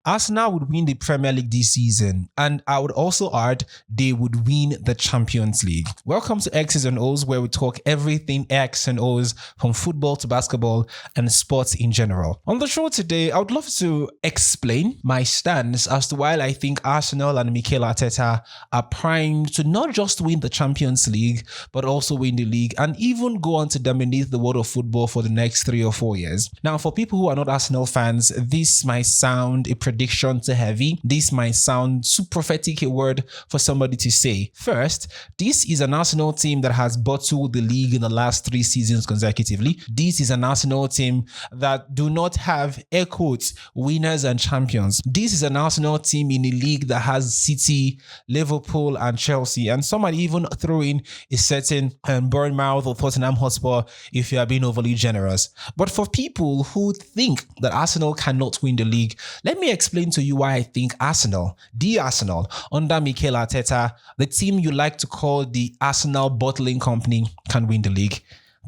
Arsenal would win the Premier League this season, and I would also add they would win the Champions League. Welcome to X's and O's, where we talk everything X and O's, from football to basketball and sports in general. On the show today, I would love to explain my stance as to why I think Arsenal and Mikel Arteta are primed to not just win the Champions League, but also win the league and even go on to dominate the world of football for the next 3 or 4 years. Now, for people who are not Arsenal fans, this might sound a prediction too heavy. This might sound too prophetic a word for somebody to say. First, this is an Arsenal team that has bottled the league in the last 3 seasons consecutively. This is an Arsenal team that do not have, air quotes, winners and champions. This is an Arsenal team in a league that has City, Liverpool and Chelsea, and some might even throw in a certain Bournemouth or Tottenham Hotspur if you are being overly generous. But for people who think that Arsenal cannot win the league, let me explain to you why I think Arsenal, the Arsenal, under Mikel Arteta, the team you like to call the Arsenal Bottling Company, can win the league.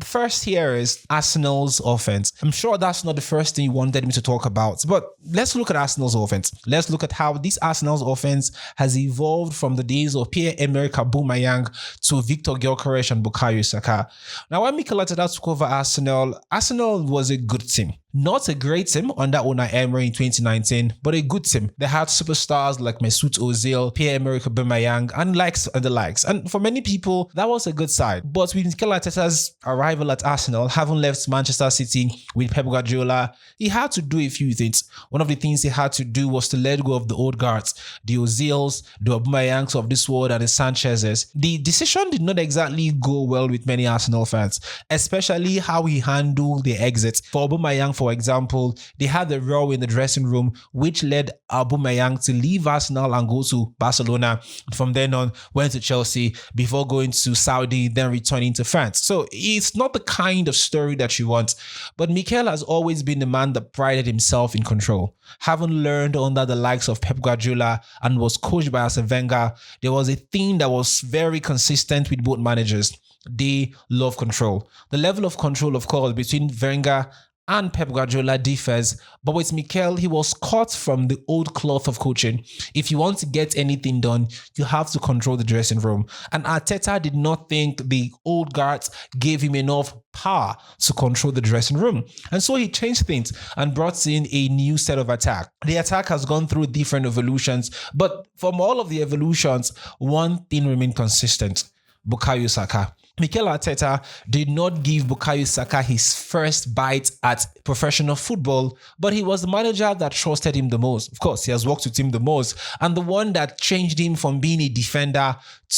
First here is Arsenal's offense. I'm sure that's not the first thing you wanted me to talk about, but let's look at Arsenal's offense. Let's look at how this Arsenal's offense has evolved from the days of Pierre-Emerick Aubameyang to Victor Gyokores and Bukayo Saka. Now, when Mikel Arteta took over Arsenal was a good team. Not a great team under Unai Emery in 2019, but a good team. They had superstars like Mesut Ozil, Pierre-Emerick Aubameyang, and the likes. And for many people, that was a good side. But with Mikel Arteta's arrival at Arsenal, having left Manchester City with Pep Guardiola, he had to do a few things. One of the things he had to do was to let go of the old guards, the Ozils, the Aubameyangs of this world, and the Sanchezes. The decision did not exactly go well with many Arsenal fans, especially how he handled the exits. For Aubameyang, for example, they had a row in the dressing room, which led Aubameyang to leave Arsenal and go to Barcelona. From then on, went to Chelsea before going to Saudi, then returning to France. So it's not the kind of story that you want. But Mikel has always been the man that prided himself in control. Having learned under the likes of Pep Guardiola and was coached by Arsene Wenger, there was a thing that was very consistent with both managers. They love control. The level of control, of course, between Wenger and Pep Guardiola differs, but with Mikel, he was cut from the old cloth of coaching. If you want to get anything done, you have to control the dressing room. And Arteta did not think the old guards gave him enough power to control the dressing room. And so he changed things and brought in a new set of attack. The attack has gone through different evolutions, but from all of the evolutions, one thing remained consistent: Bukayo Saka. Mikel Arteta did not give Bukayo Saka his first bite at professional football, but he was the manager that trusted him the most. Of course, he has worked with him the most, and the one that changed him from being a defender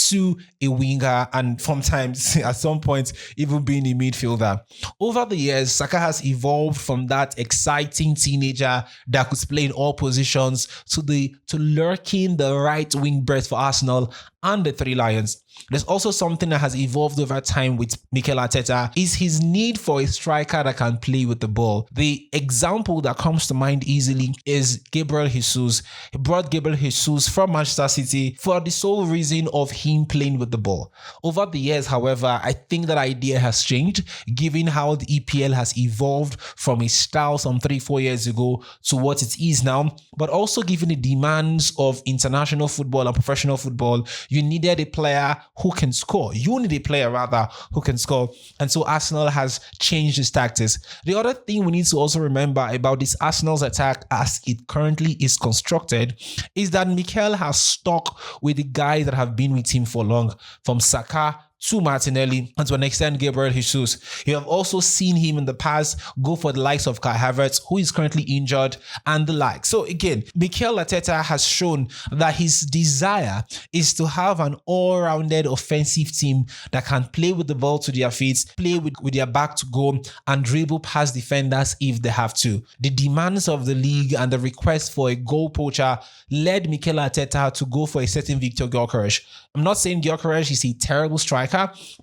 to a winger, and sometimes at some point even being a midfielder. Over the years, Saka has evolved from that exciting teenager that could play in all positions to lurking the right wing berth for Arsenal and the Three Lions. There's also something that has evolved over time with Mikel Arteta, is his need for a striker that can play with the ball. The example that comes to mind easily is Gabriel Jesus. He brought Gabriel Jesus from Manchester City for the sole reason of him playing with the ball. Over the years, however, I think that idea has changed, given how the EPL has evolved from a style some 3-4 years ago to what it is now, but also given the demands of international football and professional football, you needed a player who can score. You need a player rather who can score. And so Arsenal has changed its tactics. The other thing we need to also remember about this Arsenal's attack as it currently is constructed is that Mikel has stuck with the guys that have been with him for long, from Saka to Martinelli, and to an extent Gabriel Jesus. You have also seen him in the past go for the likes of Kai Havertz, who is currently injured, and the like. So again, Mikel Arteta has shown that his desire is to have an all-rounded offensive team that can play with the ball to their feet, play with their back to goal, and dribble past defenders if they have to. The demands of the league and the request for a goal poacher led Mikel Arteta to go for a certain Victor Gyokores. I'm not saying Gyokores is a terrible striker,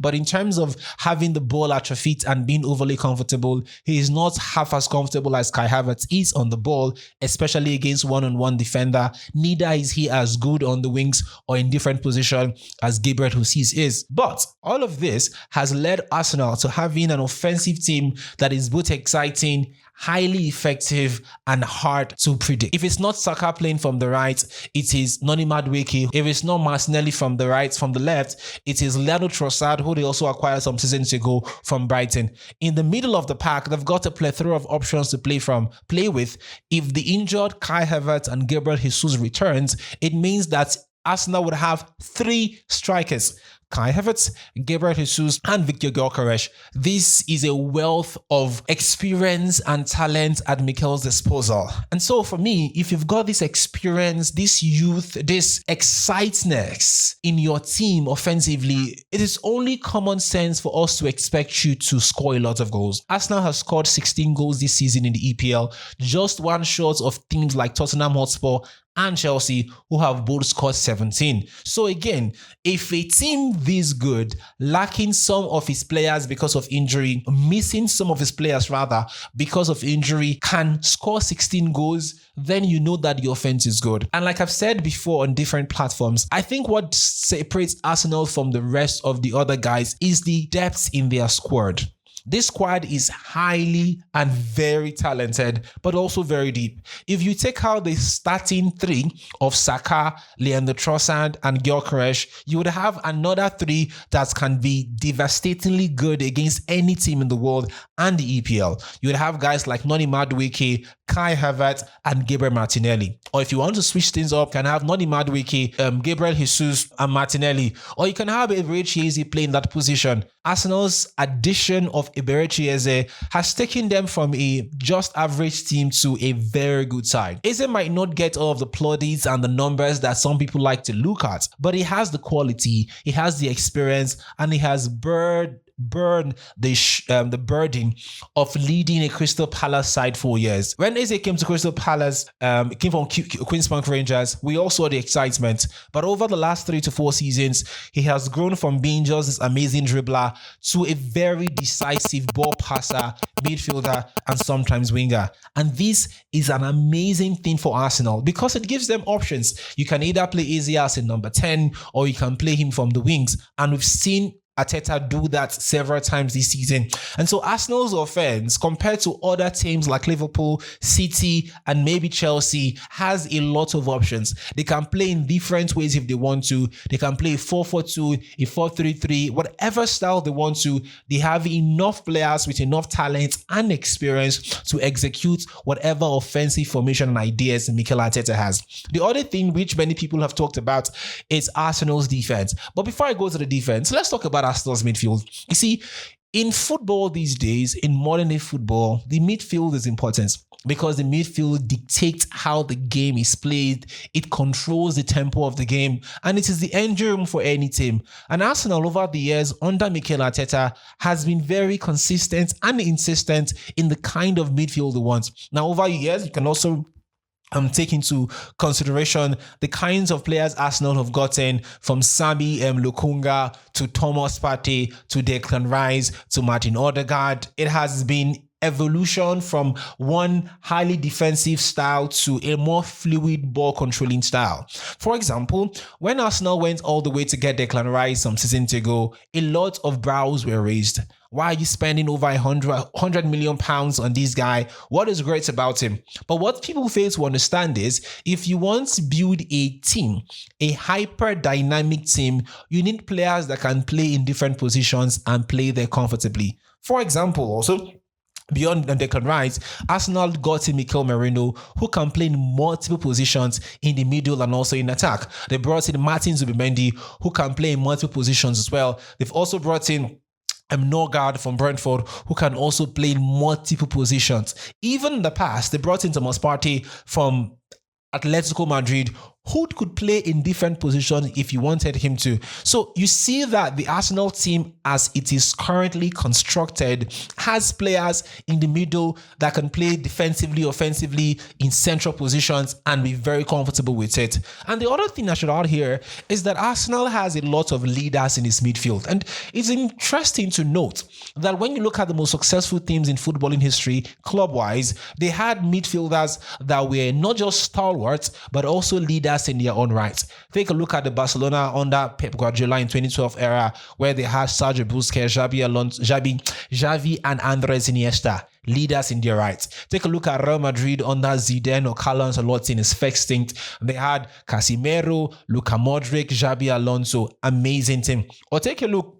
but in terms of having the ball at your feet and being overly comfortable, he is not half as comfortable as Kai Havertz is on the ball, especially against one-on-one defender. Neither is he as good on the wings or in different position as Gabriel Jesus is. But all of this has led Arsenal to having an offensive team that is both exciting highly effective and hard to predict. If it's not Saka playing from the right, it is Noni Madueke. If it's not Martinelli from the right, from the left, it is Leandro Trossard, who they also acquired some seasons ago from Brighton. In the middle of the pack, they've got a plethora of options to play with. If the injured Kai Havertz and Gabriel Jesus returns, it means that Arsenal would have 3 strikers: Kai Havertz, Gabriel Jesus, and Victor Gyokores. This is a wealth of experience and talent at Mikel's disposal. And so for me, if you've got this experience, this youth, this exciteness in your team offensively, it is only common sense for us to expect you to score a lot of goals. Arsenal has scored 16 goals this season in the EPL, just one short of teams like Tottenham Hotspur and Chelsea, who have both scored 17. So again, if a team this good, lacking some of his players because of injury, missing some of his players rather because of injury, can score 16 goals, then you know that the offense is good. And like I've said before on different platforms, I think what separates Arsenal from the rest of the other guys is the depth in their squad. This squad is highly and very talented, but also very deep. If you take out the starting 3 of Saka, Leandro Trossard, and Gyokores, you would have another 3 that can be devastatingly good against any team in the world and the EPL. You would have guys like Noni Madueke, Kai Havertz, and Gabriel Martinelli. Or if you want to switch things up, you can have Noni Madueke, Gabriel Jesus, and Martinelli. Or you can have Eberechi Eze playing that position. Arsenal's addition of Eberechi Eze has taken them from a just average team to a very good side. Eze might not get all of the plaudits and the numbers that some people like to look at, but he has the quality, he has the experience, and he has burn the burden of leading a Crystal Palace side for years. When Eze came to Crystal Palace, came from Queen's Park Rangers, we all saw the excitement. But over the last 3 to 4 seasons, he has grown from being just this amazing dribbler to a very decisive ball passer, midfielder, and sometimes winger. And this is an amazing thing for Arsenal because it gives them options. You can either play Eze as a number 10 or you can play him from the wings. And we've seen Arteta do that several times this season. And so Arsenal's offense, compared to other teams like Liverpool, City, and maybe Chelsea, has a lot of options. They can play in different ways if they want to. They can play a 4-4-2, a 4-3-3, whatever style they want to. They have enough players with enough talent and experience to execute whatever offensive formation and ideas Mikel Arteta has. The other thing which many people have talked about is Arsenal's defense. But before I go to the defense, let's talk about Arsenal's midfield. You see, in football these days, in modern day football, the midfield is important because the midfield dictates how the game is played. It controls the tempo of the game, and it is the engine room for any team. And Arsenal, over the years, under Mikel Arteta, has been very consistent and insistent in the kind of midfield they want. Now, over the years, you can also take into consideration the kinds of players Arsenal have gotten, from Sami Lokonga to Thomas Partey to Declan Rice to Martin Odegaard. It has been evolution from one highly defensive style to a more fluid ball controlling style. For example, when Arsenal went all the way to get Declan Rice some seasons ago, a lot of brows were raised. Why are you spending over 100 million pounds on this guy? What is great about him? But what people fail to understand is, if you want to build a team, a hyper dynamic team, you need players that can play in different positions and play there comfortably. For example, also, beyond Declan Rice, Arsenal got in Mikel Merino, who can play in multiple positions in the middle and also in attack. They brought in Martin Zubimendi, who can play in multiple positions as well. They've also brought in Norgard from Brentford, who can also play in multiple positions. Even in the past, they brought in Thomas Partey from Atletico Madrid, who could play in different positions if you wanted him to. So you see that the Arsenal team, as it is currently constructed, has players in the middle that can play defensively, offensively, in central positions and be very comfortable with it. And the other thing I should add here is that Arsenal has a lot of leaders in its midfield. And it's interesting to note that when you look at the most successful teams in footballing history, club-wise, they had midfielders that were not just stalwarts, but also leaders in their own right. Take a look at the Barcelona under Pep Guardiola in 2012 era, where they had Sergio Busquets, Xavi and Andres Iniesta. leaders in their right. Take a look at Real Madrid under Zidane or Carlo Ancelotti in his first stint. They had Casemiro, Luka Modric, Xabi Alonso, amazing team. Or take a look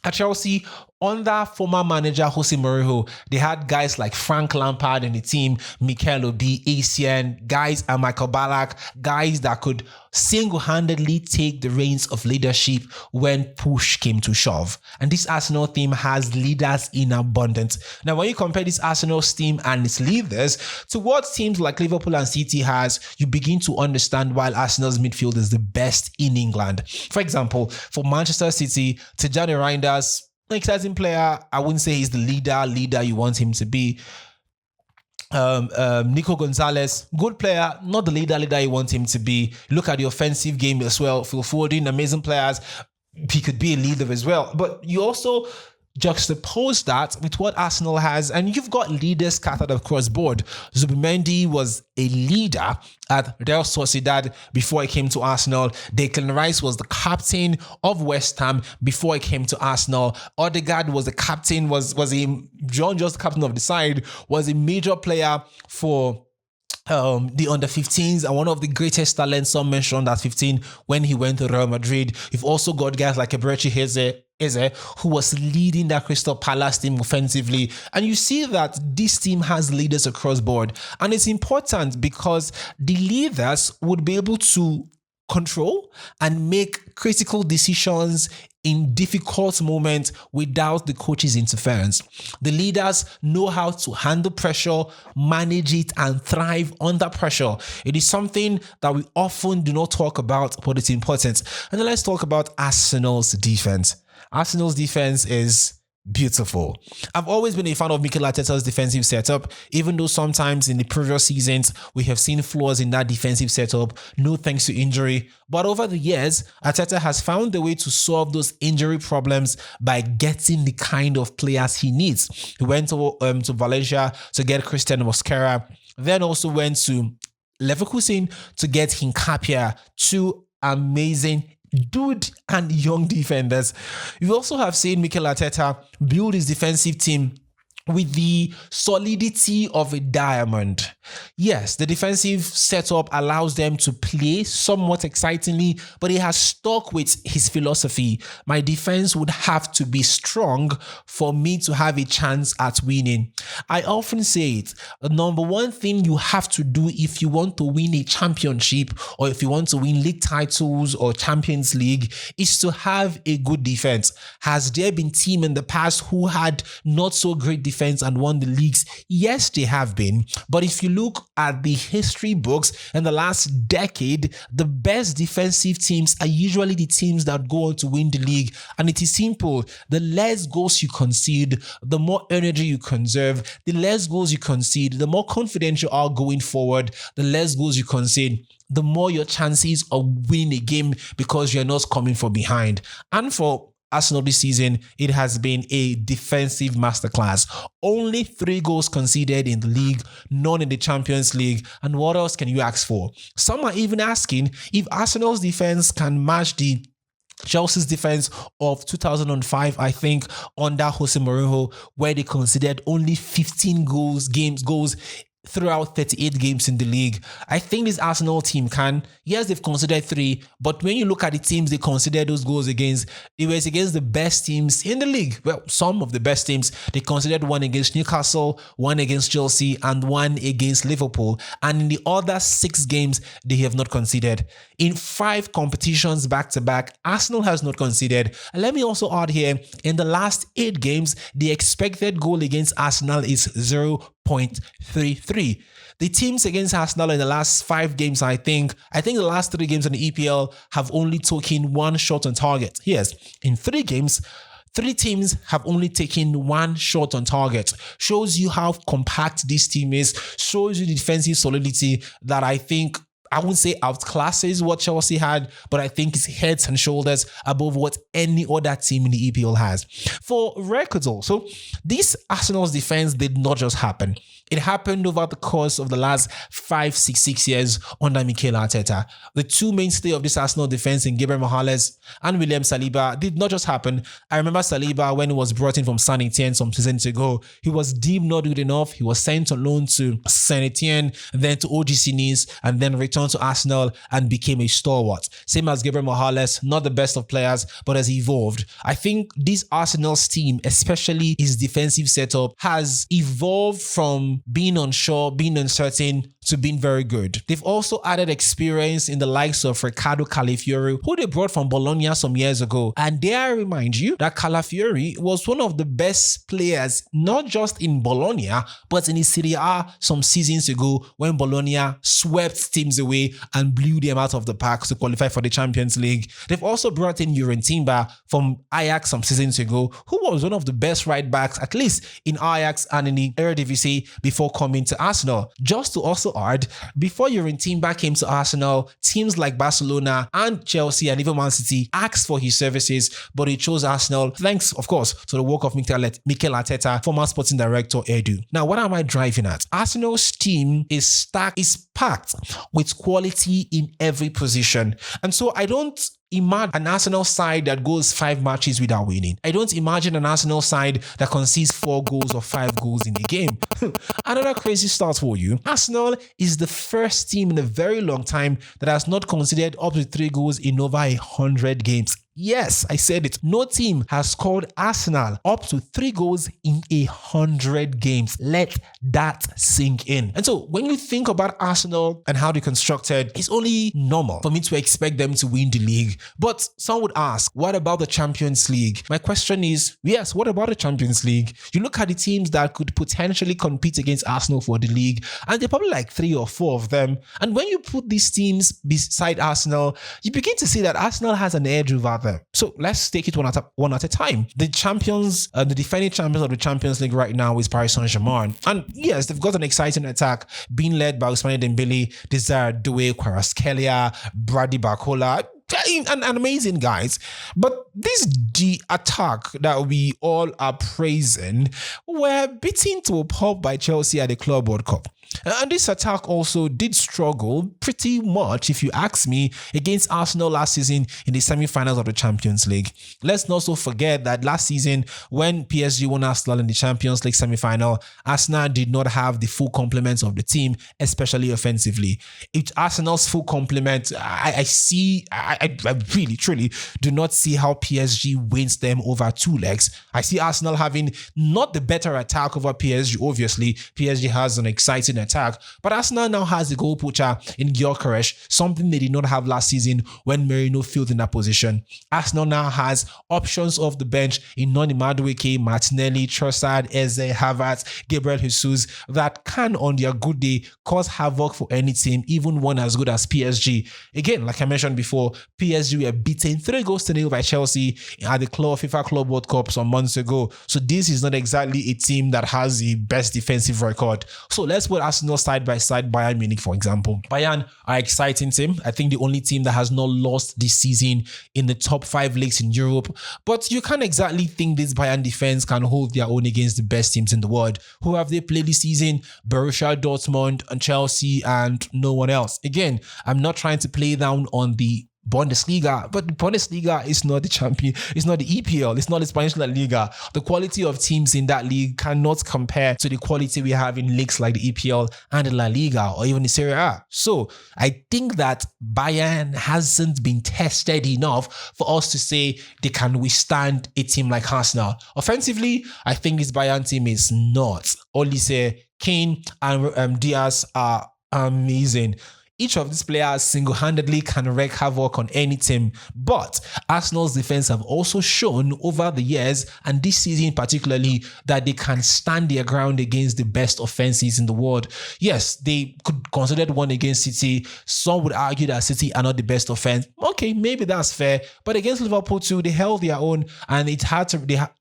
at Chelsea under former manager Jose Mourinho. They had guys like Frank Lampard in the team, Mikel Obi, ACN, guys and Michael Ballack, guys that could single-handedly take the reins of leadership when push came to shove. And this Arsenal team has leaders in abundance. Now, when you compare this Arsenal team and its leaders to what teams like Liverpool and City has, you begin to understand why Arsenal's midfield is the best in England. For example, for Manchester City, Tijani Reinders, exciting player. I wouldn't say he's the leader you want him to be. Nico Gonzalez, good player, not the leader you want him to be. Look at the offensive game as well. Phil Foden, amazing players. He could be a leader as well. But you also juxtapose that with what Arsenal has, and you've got leaders scattered across board. Zubimendi was a leader at Real Sociedad before he came to Arsenal. Declan Rice was the captain of West Ham before he came to Arsenal. Odegaard was the captain, was John just captain of the side, was a major player for the under 15s and one of the greatest talents. Some mentioned at 15 when he went to Real Madrid. You've also got guys like Eberechi Eze, who was leading that Crystal Palace team offensively. And you see that this team has leaders across board. And it's important because the leaders would be able to control and make critical decisions in difficult moments without the coach's interference. The leaders know how to handle pressure, manage it, and thrive under pressure. It is something that we often do not talk about, but it's important. And then let's talk about Arsenal's defense. Arsenal's defense is beautiful. I've always been a fan of Mikel Arteta's defensive setup, even though sometimes in the previous seasons we have seen flaws in that defensive setup, no thanks to injury. But over the years, Arteta has found a way to solve those injury problems by getting the kind of players he needs. He went to Valencia to get Christian Mosquera, then also went to Leverkusen to get Hincapia, two amazing dude and young defenders. You also have seen Mikel Arteta build his defensive team with the solidity of a diamond. Yes, the defensive setup allows them to play somewhat excitingly, but he has stuck with his philosophy. My defense would have to be strong for me to have a chance at winning. I often say it, the number one thing you have to do if you want to win a championship or if you want to win league titles or Champions League is to have a good defense. Has there been teams in the past who had not so great defense and won the leagues? Yes, they have been. But if you look at the history books in the last decade, the best defensive teams are usually the teams that go on to win the league. And it is simple. The less goals you concede, the more energy you conserve. The less goals you concede, the more confident you are going forward. The less goals you concede, the more your chances of winning a game because you're not coming from behind. And for Arsenal this season, it has been a defensive masterclass. Only 3 goals conceded in the league, none in the Champions League. And what else can you ask for? Some are even asking if Arsenal's defense can match the Chelsea's defense of 2005, I think, under Jose Mourinho, where they conceded only 15 goals throughout 38 games in the league. I think this Arsenal team can. Yes, they've considered 3, but when you look at the teams they considered those goals against, it was against the best teams in the league. Well, some of the best teams. They considered 1 against Newcastle, 1 against Chelsea, and 1 against Liverpool. And in the other 6 games, they have not conceded. In 5 competitions back-to-back, Arsenal has not conceded. And let me also add here, in the last 8 games, the expected goal against Arsenal is 0.33. The teams against Arsenal in the last 5 games, I think the last 3 games in the EPL have only taken 1 shot on target. Yes, in 3 games, 3 teams have only taken 1 shot on target. Shows you how compact this team is, shows you the defensive solidity that I wouldn't say outclasses what Chelsea had, but I think it's heads and shoulders above what any other team in the EPL has. For records also, this Arsenal's defense did not just happen. It happened over the course of the last 5, 6 years under Mikel Arteta. The two mainstay of this Arsenal defense in Gabriel Magalhaes and William Saliba did not just happen. I remember Saliba when he was brought in from Saint Etienne some seasons ago. He was deemed not good enough. He was sent on loan to Saint Etienne, then to OGC Nice, and then returned to Arsenal and became a stalwart. Same as Gabriel Magalhaes, not the best of players, but has evolved. I think this Arsenal's team, especially his defensive setup, has evolved from being unsure, being uncertain, to being very good. They've also added experience in the likes of Riccardo Calafiori, who they brought from Bologna some years ago. And dare I remind you that Calafiori was one of the best players, not just in Bologna, but in the Serie A some seasons ago when Bologna swept teams away and blew them out of the park to qualify for the Champions League. They've also brought in Juren Timber from Ajax some seasons ago, who was one of the best right backs, at least in Ajax and in the Eredivisie, before coming to Arsenal. Just to also add, before Juren Timber came to Arsenal, teams like Barcelona and Chelsea and even Man City asked for his services, but he chose Arsenal, thanks, of course, to the work of Mikel Arteta, former sporting director Edu. Now, what am I driving at? Arsenal's team is packed with quality in every position. And so I don't imagine an Arsenal side that goes 5 matches without winning. I don't imagine an Arsenal side that concedes 4 goals or 5 goals in a game. Another crazy start for you. Arsenal is the first team in a very long time that has not conceded up to 3 goals in over 100 games. Yes, I said it. No team has scored Arsenal up to 3 goals in 100 games. Let that sink in. And so when you think about Arsenal and how they're constructed, it's only normal for me to expect them to win the league. But some would ask, what about the Champions League? My question is, yes, what about the Champions League? You look at the teams that could potentially compete against Arsenal for the league, and they're probably like 3 or 4 of them. And when you put these teams beside Arsenal, you begin to see that Arsenal has an edge over them. So let's take it one at a time. The defending champions of the Champions League right now is Paris Saint-Germain. And yes, they've got an exciting attack being led by Ousmane Dembele, Desire Doué, Kvaratskhelia, Brady Barcola, and amazing guys. But the attack that we all are praising were beaten to a pulp by Chelsea at the Club World Cup. And this attack also did struggle pretty much, if you ask me, against Arsenal last season in the semi-finals of the Champions League. Let's not also forget that last season, when PSG won Arsenal in the Champions League semi-final, Arsenal did not have the full complement of the team, especially offensively. If Arsenal's full complement, I really, truly do not see how PSG wins them over 2 legs. I see Arsenal having not the better attack over PSG. Obviously, PSG has an exciting attack, but Arsenal now has a goal poacher in Gyokores, something they did not have last season when Merino filled in that position. Arsenal now has options off the bench in Noni Madueke, Martinelli, Trossard, Eze, Havertz, Gabriel Jesus that can, on their good day, cause havoc for any team, even one as good as PSG. Again, like I mentioned before, PSG were beaten 3-0 by Chelsea at the FIFA Club World Cup some months ago. So this is not exactly a team that has the best defensive record. So let's put Arsenal side by side Bayern Munich, for example. Bayern are an exciting team. I think the only team that has not lost this season in the top 5 leagues in Europe. But you can't exactly think this Bayern defense can hold their own against the best teams in the world. Who have they played this season? Borussia Dortmund and Chelsea and no one else. Again, I'm not trying to play down on the Bundesliga, but the Bundesliga is not the champion, it's not the EPL, it's not the Spanish La Liga. The quality of teams in that league cannot compare to the quality we have in leagues like the EPL and the La Liga or even the Serie A. So I think that Bayern hasn't been tested enough for us to say they can withstand a team like Arsenal. Offensively, I think this Bayern team is not. Olise, Kane and Diaz are amazing. Each of these players single-handedly can wreak havoc on any team. But Arsenal's defense have also shown over the years, and this season particularly, that they can stand their ground against the best offenses in the world. Yes, they could consider one against City. Some would argue that City are not the best offense. Okay, maybe that's fair. But against Liverpool too, they held their own, and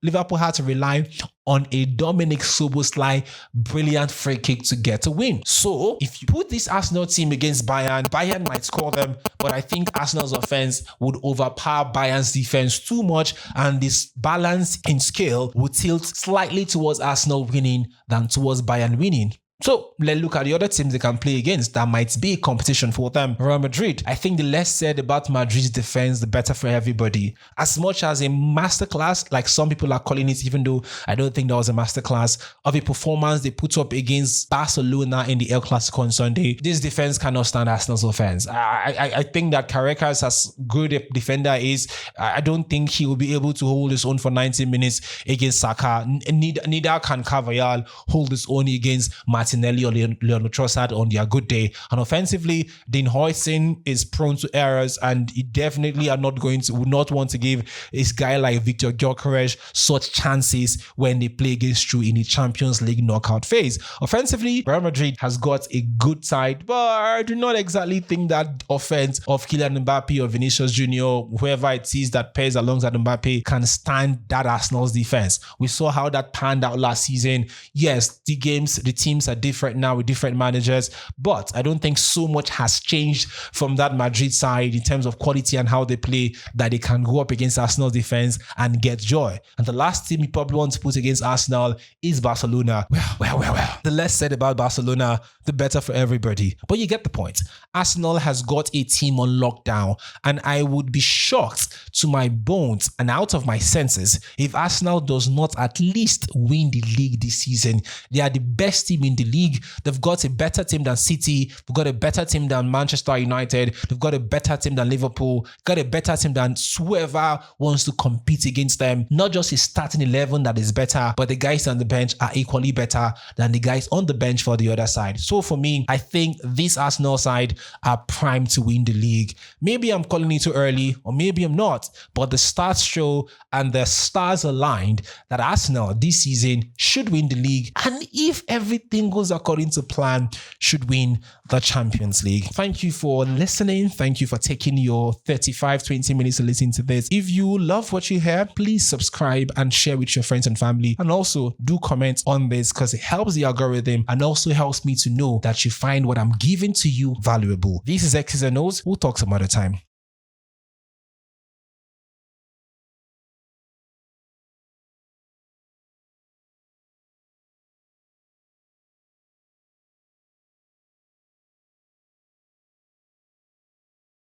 Liverpool had to rely on a Dominic Szoboszlai brilliant free kick to get a win. So if you put this Arsenal team against Bayern might score them, but I think Arsenal's offense would overpower Bayern's defense too much, and this balance in scale would tilt slightly towards Arsenal winning than towards Bayern winning. So let's look at the other teams they can play against that might be competition for them. Real Madrid. I think the less said about Madrid's defense, the better for everybody. As much as a masterclass, like some people are calling it, even though I don't think that was a masterclass, of a performance they put up against Barcelona in the El Clasico on Sunday, this defense cannot stand Arsenal's offense. I think that Carracas, as good a defender is, I don't think he will be able to hold his own for 90 minutes against Saka. Neither can Carvajal hold his own against Martinelli or Leandro Trossard on their good day. And offensively, Dean Huijsen is prone to errors, and he definitely would not want to give this guy like Victor Gyokores such chances when they play against you in the Champions League knockout phase. Offensively, Real Madrid has got a good side, but I do not exactly think that offense of Kylian Mbappe or Vinicius Jr., whoever it is that pairs alongside Mbappe, can stand that Arsenal's defense. We saw how that panned out last season. Yes, the teams are different now with different managers, but I don't think so much has changed from that Madrid side in terms of quality and how they play that they can go up against Arsenal's defense and get joy. And the last team you probably want to put against Arsenal is Barcelona. Well. The less said about Barcelona, the better for everybody. But you get the point. Arsenal has got a team on lockdown, and I would be shocked to my bones and out of my senses if Arsenal does not at least win the league this season. They are the best team in the league. They've got a better team than City. They've got a better team than Manchester United. They've got a better team than Liverpool. Got a better team than whoever wants to compete against them. Not just a starting 11 that is better, but the guys on the bench are equally better than the guys on the bench for the other side. So for me, I think this Arsenal side are primed to win the league. Maybe I'm calling it too early, or maybe I'm not, but the stats show and the stars aligned that Arsenal this season should win the league, and if everything goes according to plan, should win the Champions League. Thank you for listening. Thank you for taking your 35-20 minutes to listen to this. If you love what you hear, please subscribe and share with your friends and family, and also do comment on this because it helps the algorithm and also helps me to know that you find what I'm giving to you valuable. This is X's and O's. We'll talk some other time.